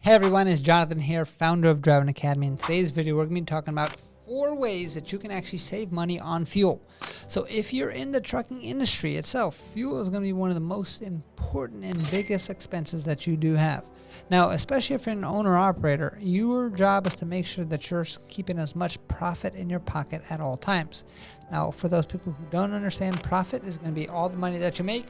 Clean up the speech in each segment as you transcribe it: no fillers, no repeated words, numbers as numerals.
Hey everyone, it's Jonathan here, founder of Driving Academy. In today's video, we're going to be talking about 4 ways that you can actually save money on fuel. So if you're in the trucking industry itself, fuel is going to be one of the most important and biggest expenses that you do have. Now, especially if you're an owner-operator, your job is to make sure that you're keeping as much profit in your pocket at all times. Now, for those people who don't understand, profit is going to be all the money that you make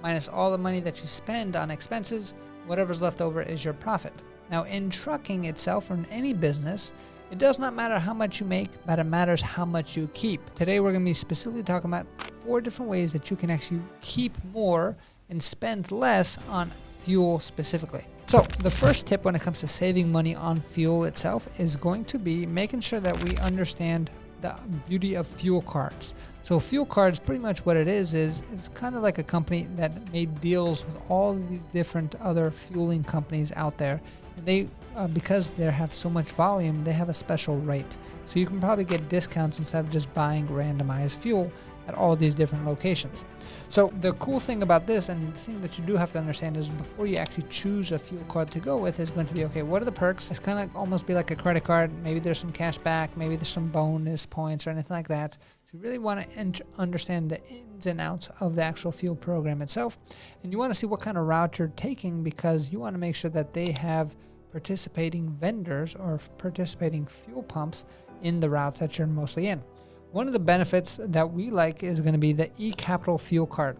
minus all the money that you spend on expenses. Whatever's left over is your profit. Now, in trucking itself or in any business, it does not matter how much you make, but it matters how much you keep. Today, we're going to be specifically talking about 4 different ways that you can actually keep more and spend less on fuel specifically. So the first tip when it comes to saving money on fuel itself is going to be making sure that we understand the beauty of fuel cards. So fuel cards, pretty much what it is it's kind of like a company that made deals with all of these different other fueling companies out there. And they, because they have so much volume, they have a special rate. So you can probably get discounts instead of just buying randomized fuel at all these different locations. So the cool thing about this, and the thing that you do have to understand, is before you actually choose a fuel card to go with, is going to be, okay, what are the perks? It's kind of almost be like a credit card. Maybe there's some cash back, maybe there's some bonus points or anything like that. So you really want to understand the ins and outs of the actual fuel program itself. And you want to see what kind of route you're taking, because you want to make sure that they have participating vendors or participating fuel pumps in the routes that you're mostly in. One of the benefits that we like is going to be the eCapital fuel card.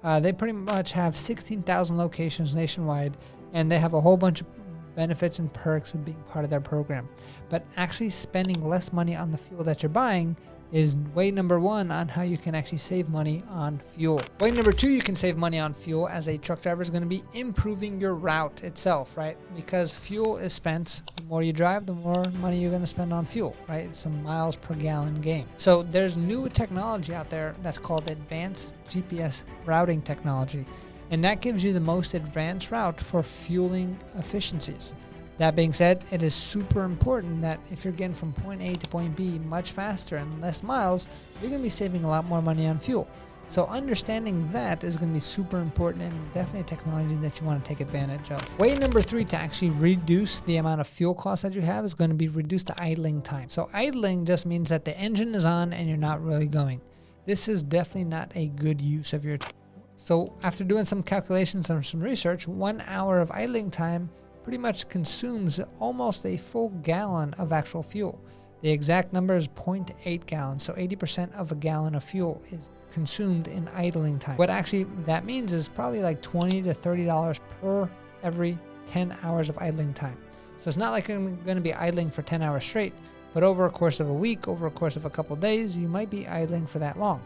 They pretty much have 16,000 locations nationwide, and they have a whole bunch of benefits and perks of being part of their program. But actually spending less money on the fuel that you're buying is way number 1 on how you can actually save money on fuel. Way number 2 you can save money on fuel as a truck driver is going to be improving your route itself, right? Because fuel is spent, the more you drive, the more money you're going to spend on fuel, right? It's a miles per gallon game. So there's new technology out there that's called advanced GPS routing technology, and that gives you the most advanced route for fueling efficiencies. That being said, it is super important that if you're getting from point A to point B much faster and less miles, you're going to be saving a lot more money on fuel. So understanding that is going to be super important, and definitely a technology that you want to take advantage of. Way number 3 to actually reduce the amount of fuel costs that you have is going to be reduce the idling time. So idling just means that the engine is on and you're not really going. This is definitely not a good use of your time. So after doing some calculations and some research, 1 hour of idling time pretty much consumes almost a full gallon of actual fuel. The exact number is 0.8 gallons, so 80% of a gallon of fuel is consumed in idling time. What actually that means is probably like $20 to $30 per every 10 hours of idling time. So it's not like I'm going to be idling for 10 hours straight, but over a course of a week, over a course of a couple of days, you might be idling for that long.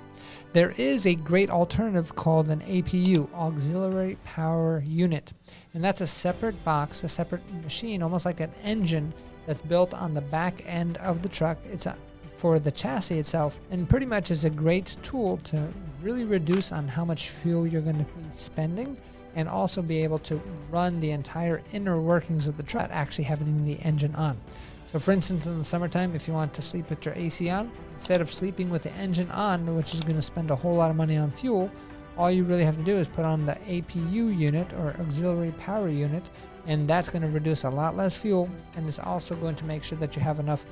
There is a great alternative called an APU, Auxiliary Power Unit. And that's a separate box, a separate machine, almost like an engine that's built on the back end of the truck. It's for the chassis itself, and pretty much is a great tool to really reduce on how much fuel you're going to be spending, and also be able to run the entire inner workings of the truck, actually having the engine on. So for instance, in the summertime, if you want to sleep with your AC on, instead of sleeping with the engine on, which is going to spend a whole lot of money on fuel, all you really have to do is put on the APU unit, or Auxiliary Power Unit, and that's going to reduce a lot less fuel, and it's also going to make sure that you have enough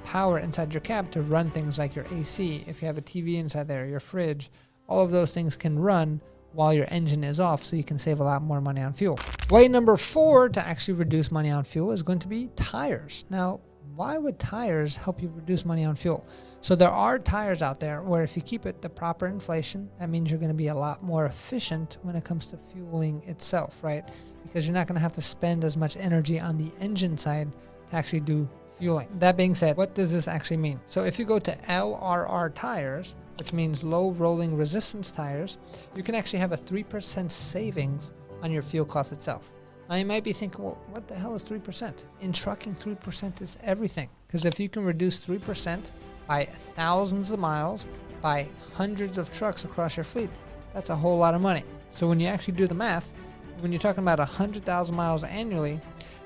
power inside your cab to run things like your AC. If you have a TV inside there, your fridge, all of those things can run while your engine is off, so you can save a lot more money on fuel. Way number 4 to actually reduce money on fuel is going to be tires. Now, why would tires help you reduce money on fuel? So there are tires out there where if you keep it the proper inflation, that means you're going to be a lot more efficient when it comes to fueling itself, right? Because you're not going to have to spend as much energy on the engine side to actually do fueling. That being said, what does this actually mean? So if you go to LRR tires, which means low rolling resistance tires, you can actually have a 3% savings on your fuel cost itself. Now you might be thinking, well, what the hell is 3%? In trucking, 3% is everything. Because if you can reduce 3% by thousands of miles, by hundreds of trucks across your fleet, that's a whole lot of money. So when you actually do the math, when you're talking about 100,000 miles annually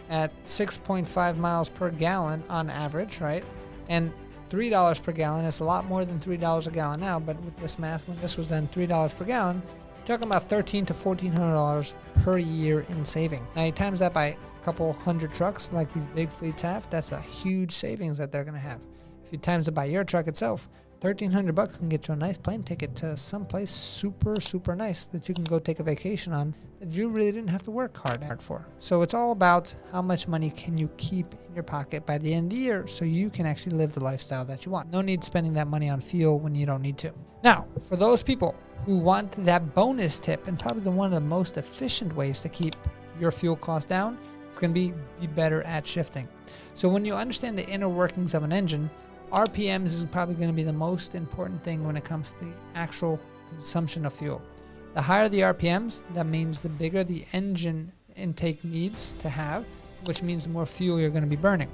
at 6.5 miles per gallon on average, right? And $3 per gallon is a lot more than $3 a gallon now, but with this math, when this was done $3 per gallon, you're You're talking about $1,300 to $1,400 per year in saving. Now you times that by a couple hundred trucks like these big fleets have, that's a huge savings that they're going to have. If you times it by your truck itself, $1,300 can get you a nice plane ticket to someplace super nice that you can go take a vacation on that you really didn't have to work hard for. So it's all about how much money can you keep in your pocket by the end of the year so you can actually live the lifestyle that you want. No need spending that money on fuel when you don't need to. Now, for those people who want that bonus tip, and probably one of the most efficient ways to keep your fuel costs down, it's going to be better at shifting. So when you understand the inner workings of an engine, RPMs is probably going to be the most important thing when it comes to the actual consumption of fuel. The higher the RPMs, that means the bigger the engine intake needs to have, which means the more fuel you're going to be burning.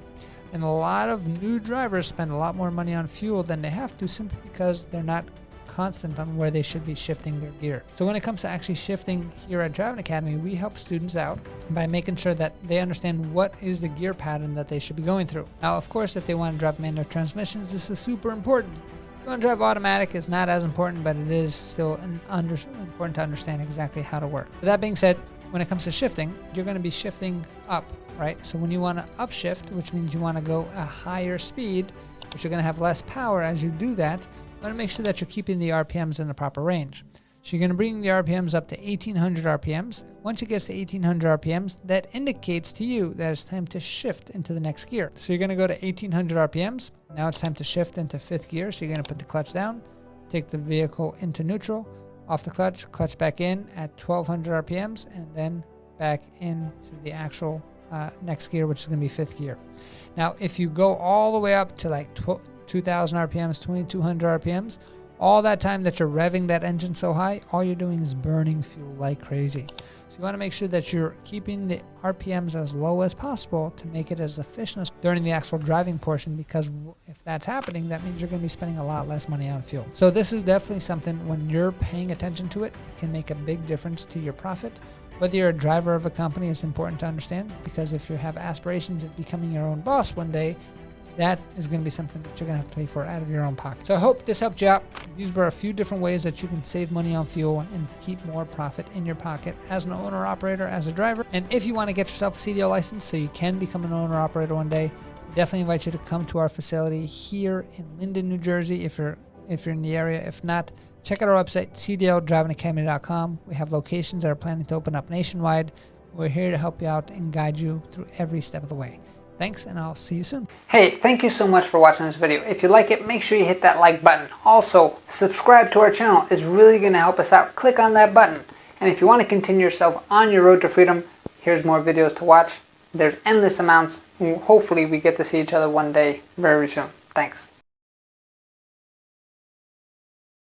And a lot of new drivers spend a lot more money on fuel than they have to, simply because they're not constant on where they should be shifting their gear. So when it comes to actually shifting here at Driving Academy, we help students out by making sure that they understand what is the gear pattern that they should be going through. Now, of course, if they want to drive manual transmissions, this is super important. If you want to drive automatic, it's not as important, but it is still important to understand exactly how to work. With that being said, when it comes to shifting, you're going to be shifting up, right? So when you want to upshift, which means you want to go a higher speed, but you're going to have less power as you do that, you want to make sure that you're keeping the RPMs in the proper range. So you're going to bring the RPMs up to 1800 RPMs. Once it gets to 1800 RPMs, that indicates to you that it's time to shift into the next gear. So you're going to go to 1800 RPMs. Now it's time to shift into fifth gear. So you're going to put the clutch down, take the vehicle into neutral, off the clutch, clutch back in at 1200 RPMs, and then back into the actual next gear, which is going to be fifth gear. Now, if you go all the way up to like 2,000 RPMs, 2,200 RPMs, all that time that you're revving that engine so high, all you're doing is burning fuel like crazy. So you want to make sure that you're keeping the RPMs as low as possible to make it as efficient as during the actual driving portion, because if that's happening, that means you're going to be spending a lot less money on fuel. So this is definitely something, when you're paying attention to it, it can make a big difference to your profit. Whether you're a driver of a company, it's important to understand, because if you have aspirations of becoming your own boss one day, that is going to be something that you're going to have to pay for out of your own pocket. So I hope this helped you out. These were a few different ways that you can save money on fuel and keep more profit in your pocket as an owner-operator, as a driver. And if you want to get yourself a CDL license so you can become an owner-operator one day, I definitely invite you to come to our facility here in Linden, New Jersey if you're in the area. If not, check out our website, cdldrivingacademy.com. We have locations that are planning to open up nationwide. We're here to help you out and guide you through every step of the way. Thanks, and I'll see you soon. Hey, thank you so much for watching this video. If you like it, make sure you hit that like button. Also, subscribe to our channel. It's really going to help us out. Click on that button. And if you want to continue yourself on your road to freedom, here's more videos to watch. There's endless amounts. Hopefully, we get to see each other one day very soon. Thanks.